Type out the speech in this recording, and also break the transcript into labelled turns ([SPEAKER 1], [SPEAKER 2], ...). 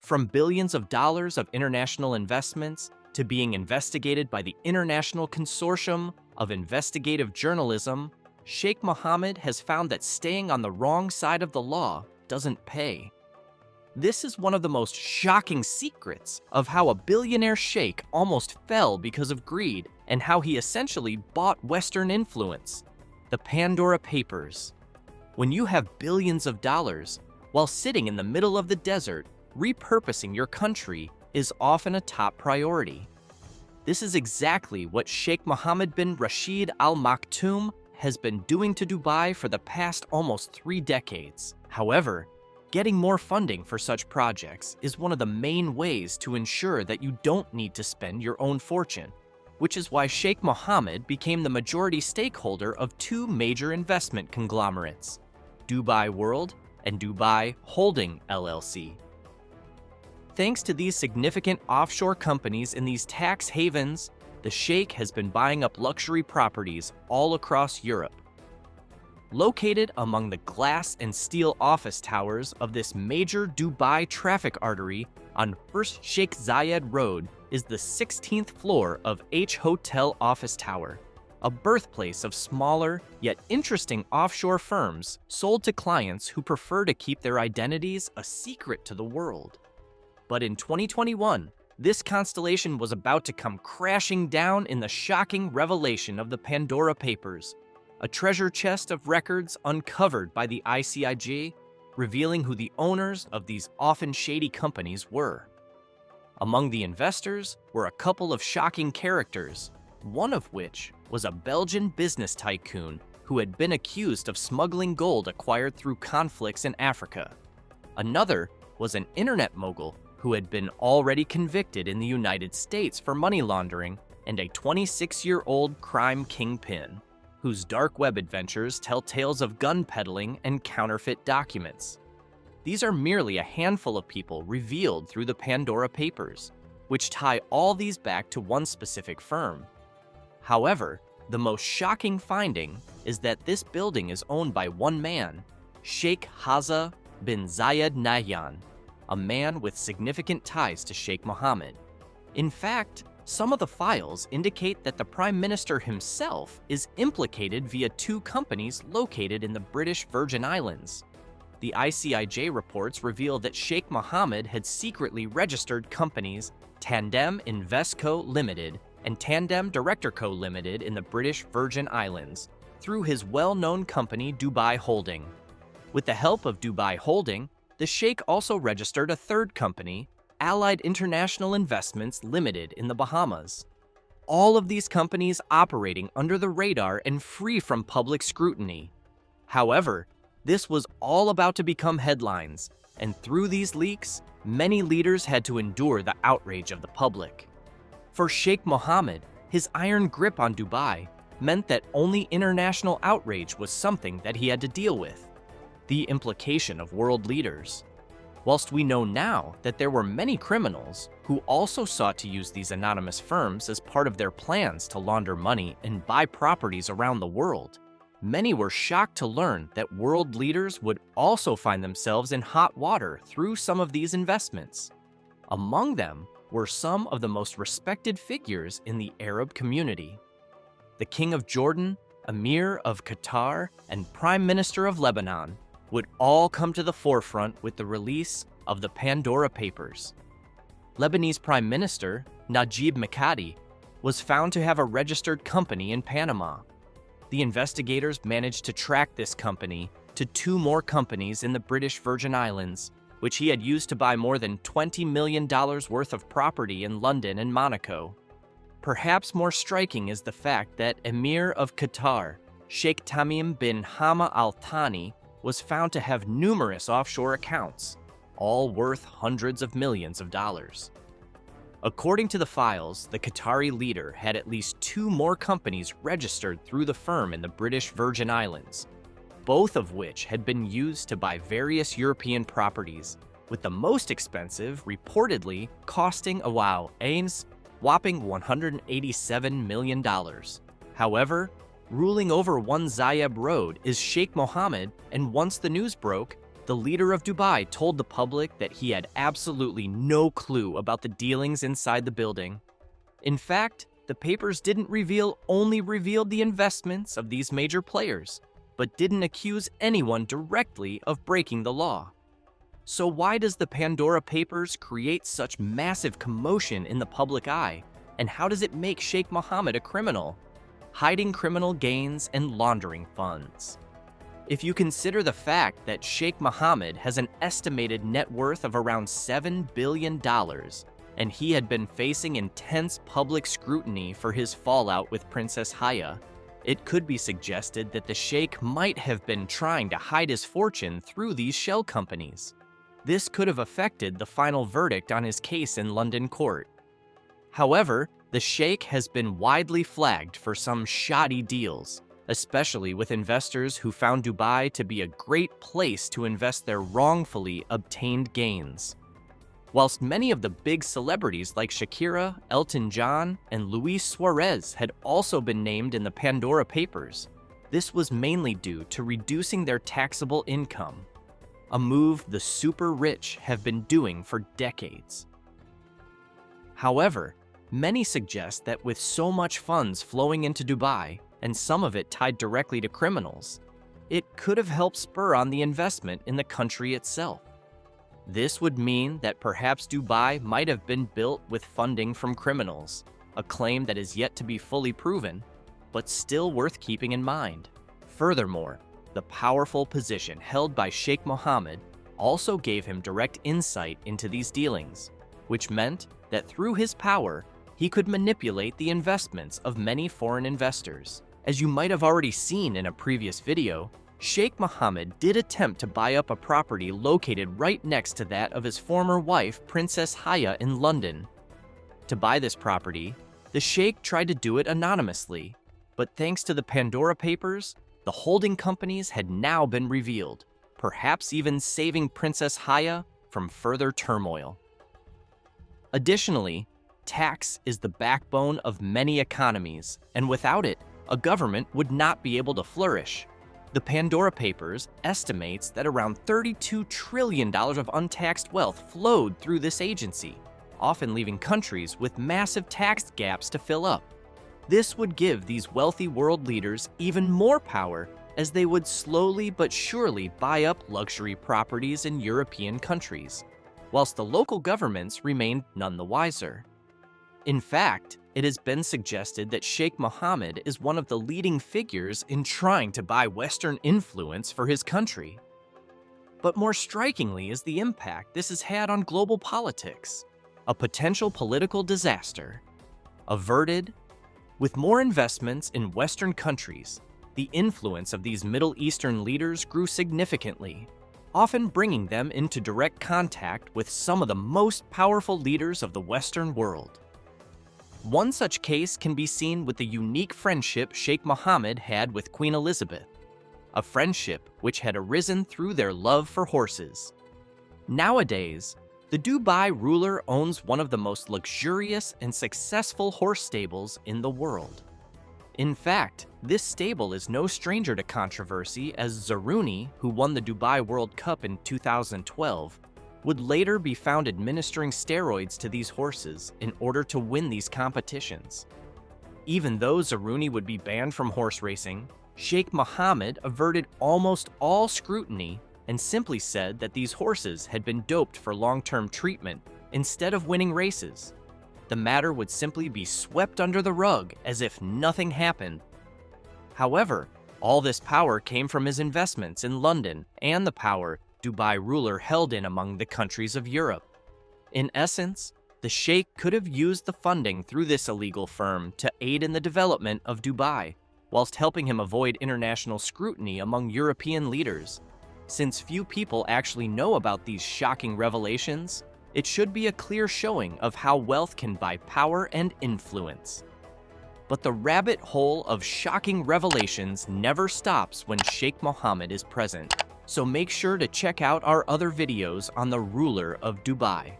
[SPEAKER 1] From billions of dollars of international investments to being investigated by the International Consortium of Investigative Journalism, Sheikh Mohammed has found that staying on the wrong side of the law doesn't pay. This is one of the most shocking secrets of how a billionaire sheikh almost fell because of greed and how he essentially bought Western influence. The Pandora Papers. When you have billions of dollars, while sitting in the middle of the desert, repurposing your country is often a top priority. This is exactly what Sheikh Mohammed bin Rashid Al Maktoum has been doing to Dubai for the past almost 3 decades. However, getting more funding for such projects is one of the main ways to ensure that you don't need to spend your own fortune, which is why Sheikh Mohammed became the majority stakeholder of 2 major investment conglomerates, Dubai World and Dubai Holding LLC. Thanks to these significant offshore companies in these tax havens, the sheikh has been buying up luxury properties all across Europe. Located among the glass and steel office towers of this major Dubai traffic artery on First Sheikh Zayed Road is the 16th floor of H Hotel Office Tower, a birthplace of smaller yet interesting offshore firms sold to clients who prefer to keep their identities a secret to the world. But in 2021, this constellation was about to come crashing down in the shocking revelation of the Pandora Papers, a treasure chest of records uncovered by the ICIJ, revealing who the owners of these often shady companies were. Among the investors were a couple of shocking characters, one of which was a Belgian business tycoon who had been accused of smuggling gold acquired through conflicts in Africa. Another was an internet mogul who had been already convicted in the United States for money laundering, and a 26-year-old crime kingpin, whose dark web adventures tell tales of gun peddling and counterfeit documents. These are merely a handful of people revealed through the Pandora Papers, which tie all these back to one specific firm. However, the most shocking finding is that this building is owned by one man, Sheikh Hazza bin Zayed Nahyan, a man with significant ties to Sheikh Mohammed. In fact, some of the files indicate that the Prime Minister himself is implicated via 2 companies located in the British Virgin Islands. The ICIJ reports reveal that Sheikh Mohammed had secretly registered companies Tandem Investco Limited and Tandem Director Co Limited in the British Virgin Islands through his well-known company Dubai Holding. With the help of Dubai Holding, the sheikh also registered a 3rd company, Allied International Investments Limited in the Bahamas. All of these companies operating under the radar and free from public scrutiny. However, this was all about to become headlines, and through these leaks, many leaders had to endure the outrage of the public. For Sheikh Mohammed, his iron grip on Dubai meant that only international outrage was something that he had to deal with. The implication of world leaders. Whilst we know now that there were many criminals who also sought to use these anonymous firms as part of their plans to launder money and buy properties around the world, many were shocked to learn that world leaders would also find themselves in hot water through some of these investments. Among them were some of the most respected figures in the Arab community. The King of Jordan, Emir of Qatar, and Prime Minister of Lebanon would all come to the forefront with the release of the Pandora Papers. Lebanese Prime Minister Najib Mikati was found to have a registered company in Panama. The investigators managed to track this company to 2 more companies in the British Virgin Islands, which he had used to buy more than $20 million worth of property in London and Monaco. Perhaps more striking is the fact that Emir of Qatar, Sheikh Tamim bin Hamad Al Thani, was found to have numerous offshore accounts, all worth hundreds of millions of dollars. According to the files, the Qatari leader had at least 2 more companies registered through the firm in the British Virgin Islands, both of which had been used to buy various European properties, with the most expensive reportedly costing a whopping $187 million. However, ruling over One Zayed Road is Sheikh Mohammed, and once the news broke, the leader of Dubai told the public that he had absolutely no clue about the dealings inside the building. In fact, the papers only revealed the investments of these major players, but didn't accuse anyone directly of breaking the law. So why does the Pandora Papers create such massive commotion in the public eye, and how does it make Sheikh Mohammed a criminal? Hiding criminal gains and laundering funds. If you consider the fact that Sheikh Mohammed has an estimated net worth of around $7 billion, and he had been facing intense public scrutiny for his fallout with Princess Haya, it could be suggested that the sheikh might have been trying to hide his fortune through these shell companies. This could have affected the final verdict on his case in London court. However, the sheikh has been widely flagged for some shoddy deals, especially with investors who found Dubai to be a great place to invest their wrongfully obtained gains. Whilst many of the big celebrities like Shakira, Elton John, and Luis Suarez had also been named in the Pandora Papers, this was mainly due to reducing their taxable income, a move the super rich have been doing for decades. However, many suggest that with so much funds flowing into Dubai, and some of it tied directly to criminals, it could have helped spur on the investment in the country itself. This would mean that perhaps Dubai might have been built with funding from criminals, a claim that is yet to be fully proven, but still worth keeping in mind. Furthermore, the powerful position held by Sheikh Mohammed also gave him direct insight into these dealings, which meant that through his power, he could manipulate the investments of many foreign investors. As you might have already seen in a previous video, Sheikh Mohammed did attempt to buy up a property located right next to that of his former wife, Princess Haya, in London. To buy this property, the sheikh tried to do it anonymously, but thanks to the Pandora Papers, the holding companies had now been revealed, perhaps even saving Princess Haya from further turmoil. Additionally, tax is the backbone of many economies, and without it, a government would not be able to flourish. The Pandora Papers estimates that around $32 trillion of untaxed wealth flowed through this agency, often leaving countries with massive tax gaps to fill up. This would give these wealthy world leaders even more power, as they would slowly but surely buy up luxury properties in European countries, whilst the local governments remained none the wiser. In fact, it has been suggested that Sheikh Mohammed is one of the leading figures in trying to buy Western influence for his country. But more strikingly is the impact this has had on global politics. A potential political disaster. Averted. With more investments in Western countries, the influence of these Middle Eastern leaders grew significantly, often bringing them into direct contact with some of the most powerful leaders of the Western world. One such case can be seen with the unique friendship Sheikh Mohammed had with Queen Elizabeth, a friendship which had arisen through their love for horses. Nowadays, the Dubai ruler owns one of the most luxurious and successful horse stables in the world. In fact, this stable is no stranger to controversy, as Zarouni, who won the Dubai World Cup in 2012, would later be found administering steroids to these horses in order to win these competitions. Even though Zarouni would be banned from horse racing, Sheikh Mohammed averted almost all scrutiny and simply said that these horses had been doped for long-term treatment instead of winning races. The matter would simply be swept under the rug as if nothing happened. However, all this power came from his investments in London and the power Dubai ruler held in among the countries of Europe. In essence, the sheikh could have used the funding through this illegal firm to aid in the development of Dubai, whilst helping him avoid international scrutiny among European leaders. Since few people actually know about these shocking revelations, it should be a clear showing of how wealth can buy power and influence. But the rabbit hole of shocking revelations never stops when Sheikh Mohammed is present, so make sure to check out our other videos on the ruler of Dubai.